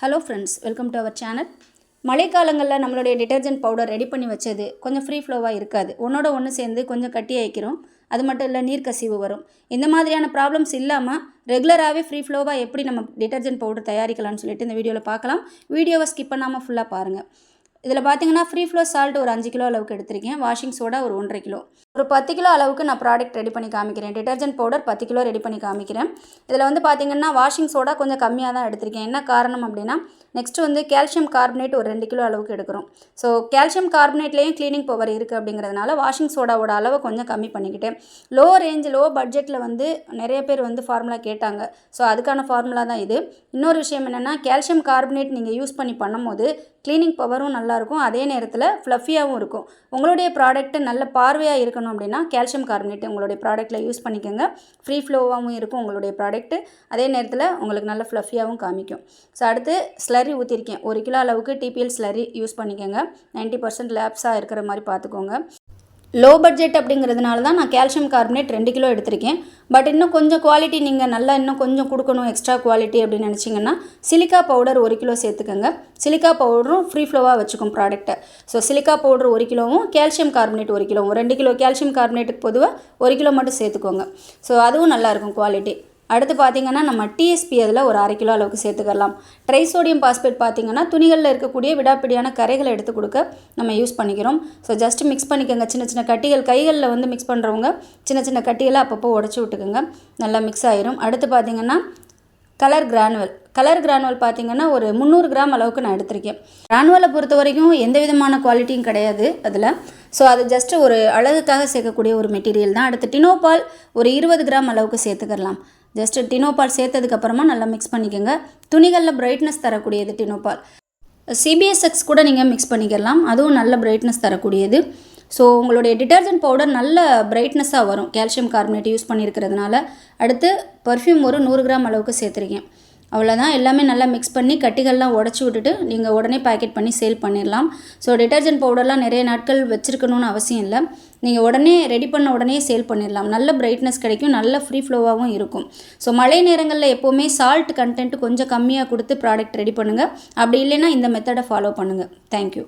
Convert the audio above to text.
Hello friends, welcome to our channel. மழைக்காலங்களில் நம்மளுடைய detergent powder ready பண்ணி வச்சது கொஞ்சம் ஃப்ரீ ஃப்ளோவாக இருக்காது. ஒன்றோட ஒன்று சேர்ந்து கொஞ்சம் கட்டி ஆயிக்கிறோம். அது மட்டும் இல்லை, நீர் கசிவு வரும். இந்த மாதிரியான ப்ராப்ளம்ஸ் இல்லாமல் ரெகுலராகவே ஃப்ரீ ஃப்ளோவாக எப்படி நம்ம டிட்டர்ஜென்ட் பவுடர் தயாரிக்கலாம்னு சொல்லிட்டு இந்த வீடியோவில் பார்க்கலாம். வீடியோவை ஸ்கிப் பண்ணாமல் ஃபுல்லாக பாருங்கள். இதில் பார்த்தீங்கன்னா ஃப்ரீ ஃப்ளோ சால்ட் ஒரு 5 கிலோ அளவுக்கு எடுத்திருக்கேன். வாஷிங் சோடா ஒரு 1.5 கிலோ. ஒரு 10 கிலோ அளவுக்கு நான் ப்ராடக்ட் ரெடி பண்ணி காமிக்கிறேன். டிட்டர்ஜென்ட் பவுடர் 10 கிலோ ரெடி பண்ணி காமிக்கிறேன். இதில் வந்து பார்த்தீங்கன்னா வாஷிங் சோடா கொஞ்சம் கம்மியாக தான் எடுத்திருக்கேன். என்ன காரணம் அப்படின்னா, நெக்ஸ்ட் வந்து கால்சியம் கார்பனேட் ஒரு 2 கிலோ அளவுக்கு எடுக்கிறோம். ஸோ கால்சியம் கார்பனேட்லேயும் க்ளீனிங் பவர் இருக்குது அப்படிங்கிறதுனால வாஷிங் சோடாவோட அளவை கொஞ்சம் கம்மி பண்ணிக்கிட்டேன். லோ பட்ஜெட்டில் வந்து நிறைய பேர் வந்து ஃபார்முலா கேட்டாங்க. ஸோ அதுக்கான ஃபார்முலா தான் இது. இன்னொரு விஷயம் என்னென்னா, கால்சியம் கார்பனேட் நீங்கள் யூஸ் பண்ணி பண்ணும்போது க்ளீனிங் பவரும் நல்லாயிருக்கும், அதே நேரத்தில் ஃப்ளஃபியாகவும் இருக்கும். உங்களுடைய ப்ராடக்ட்டு நல்ல பார்வையாக இருக்கணும் அப்படின்னா கால்சியம் கார்பனேட் உங்களுடைய ப்ராடக்ட்டில் யூஸ் பண்ணிக்கோங்க. ஃப்ரீ ஃப்ளோவாகவும் இருக்கும் உங்களுடைய ப்ராடக்ட்டு, அதே நேரத்தில் உங்களுக்கு நல்ல ஃப்ளஃபியாகவும் காமிக்கும். ஸோ அடுத்து ஸ்லரி ஊற்றிருக்கேன். 1 கிலோ அளவுக்கு டிபிஎல் ஸ்லரி யூஸ் பண்ணிக்கோங்க. 90% லேப்ஸாக இருக்கிற மாதிரி பார்த்துக்கோங்க. லோ பட்ஜெட் அப்படிங்கிறதுனால தான் நான் கால்சியம் கார்பனேட் 2 கிலோ எடுத்திருக்கேன். பட் இன்னும் கொஞ்சம் குவாலிட்டி நீங்கள் நல்லா இன்னும் கொஞ்சம் கொடுக்கணும், எக்ஸ்ட்ரா குவாலிட்டி அப்படின்னு நினச்சிங்கன்னா சிலிக்கா பவுடர் 1 கிலோ சேர்த்துக்கோங்க. சிலிக்கா பவுடரும் ஃப்ரீ ஃப்ளோவாக வச்சுக்கும் ப்ராடக்ட்டை. ஸோ சிலிக்கா பவுடர் 1 கிலோவும் கால்சியம் கார்பனேட் 1 கிலோவும் 2 கிலோ கால்சியம் கார்பனேட்டுக்கு பொதுவாக 1 கிலோ மட்டும் சேர்த்துக்கோங்க. ஸோ அதுவும் நல்லாயிருக்கும் குவாலிட்டி. அடுத்து பார்த்திங்கன்னா நம்ம டிஎஸ்பி அதில் ஒரு 1/2 கிலோ அளவுக்கு சேர்த்துக்கலாம். ட்ரைசோடியம் பாஸ்பேட் பார்த்திங்கன்னா துணிகளில் இருக்கக்கூடிய விடாப்பிடியான கரைகளை எடுத்து கொடுக்க நம்ம யூஸ் பண்ணிக்கிறோம். ஸோ ஜஸ்ட் மிக்ஸ் பண்ணிக்கோங்க. சின்ன சின்ன கட்டிகள் கைகளில் வந்து மிக்ஸ் பண்ணுறவங்க சின்ன சின்ன கட்டிகளை அப்பப்போ உடச்சி விட்டுக்குங்க. நல்லா மிக்ஸ் ஆயிரும். அடுத்து பார்த்திங்கன்னா கலர் கிரானுவல் பார்த்திங்கன்னா ஒரு 300 கிராம் அளவுக்கு நான் எடுத்திருக்கேன். கிரானுவலை பொறுத்த வரைக்கும் எந்த விதமான குவாலிட்டியும் கிடையாது அதில். ஸோ அது ஜஸ்ட்டு ஒரு அழகுக்காக சேர்க்கக்கூடிய ஒரு மெட்டீரியல் தான். அடுத்து டினோபால் ஒரு 20 கிராம் அளவுக்கு சேர்த்துக்கலாம். ஜஸ்ட்டு டினோபால் சேர்த்ததுக்கப்புறமா நல்லா மிக்ஸ் பண்ணிக்கோங்க. துணிகளில் பிரைட்னஸ் தரக்கூடியது டினோபால். சிபிஎஸ்எக்ஸ் கூட நீங்கள் மிக்ஸ் பண்ணிக்கலாம், அதுவும் நல்ல பிரைட்னஸ் தரக்கூடியது. ஸோ உங்களுடைய டிட்டர்ஜென்ட் பவுடர் நல்ல பிரைட்னஸாக வரும் கால்சியம் கார்பனேட் யூஸ் பண்ணியிருக்கிறதுனால. அடுத்து பர்ஃப்யூம் ஒரு 100 கிராம் அளவுக்கு சேர்த்துருக்கேன். அவ்வளோதான். எல்லாமே நல்லா மிக்ஸ் பண்ணி கட்டிகள்லாம் உடச்சி விட்டுட்டு நீங்கள் உடனே பேக்கெட் பண்ணி சேல் பண்ணிடலாம். ஸோ டிட்டர்ஜென்ட் பவுடர்லாம் நிறைய நாட்கள் வச்சுருக்கணும்னு அவசியம் இல்லை. நீங்கள் உடனே ரெடி பண்ண உடனே சேல் பண்ணிடலாம். நல்ல பிரைட்னஸ் கிடைக்கும், நல்ல ஃப்ரீ ஃப்ளோவாகவும் இருக்கும். ஸோ மழை நேரங்களில் எப்போவுமே சால்ட் கண்டென்ட் கொஞ்சம் கம்மியாக கொடுத்து ப்ராடக்ட் ரெடி பண்ணுங்கள். அப்படி இல்லைன்னா இந்த மெத்தடை ஃபாலோ பண்ணுங்கள். தேங்க்யூ.